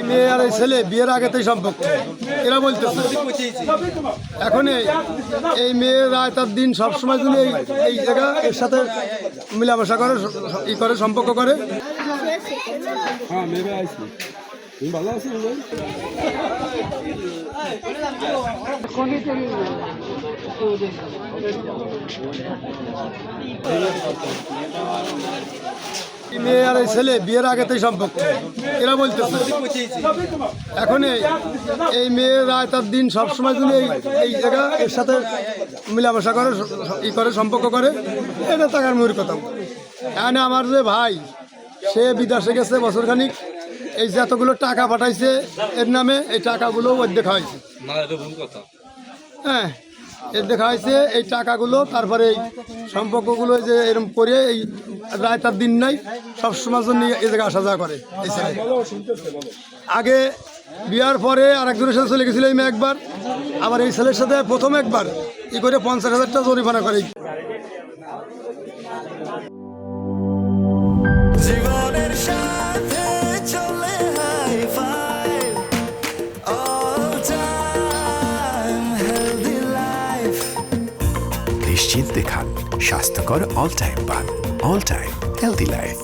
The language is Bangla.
মেয়ে আর এই ছেলে বিয়ের আগেতেই সম্পর্ক এরা বলতেছে। এখন এই মেয়ে রায় তার দিন সবসময় যদি এই জায়গা এর সাথে মিলামেশা করে করে সম্পর্ক করে। ভালো আছি মেয়ে আর এই ছেলে বিয়ের আগেতেই সম্পর্ক এরা বলতেছে। এখন এই মেয়ে রায় তার দিন সবসময় যদি এই জায়গা এর সাথে মিলামেশা করে করে সম্পর্ক করে, এটা টাকার মূল কথা। এখানে আমার যে ভাই সে বিদেশে গেছে বছরখানিক, এই যে এতগুলো টাকা পাঠাইছে এর নামে, এই টাকাগুলো ওর দেখা হয়েছে। হ্যাঁ, এর দেখা হয়েছে এই টাকাগুলো, তারপরে এই সম্পর্কগুলো যে এরকম করে এই রায় তার দিন নাই সবসময়ের জন্য এই জায়গায় আসা যাওয়া করে। এই ছেলে আগে বিয়ার পরে আর একজনের সাথে চলে গেছিল এই মেয়ে একবার, আবার এই ছেলের সাথে প্রথম একবার ই করে 50,000 টাকা জরিমানা করে। জীবনের সাথে চলে high five all time healthy life. নিশ্চিন্তে খান স্বাস্থ্যকর অল টাইম পান। All time healthy life.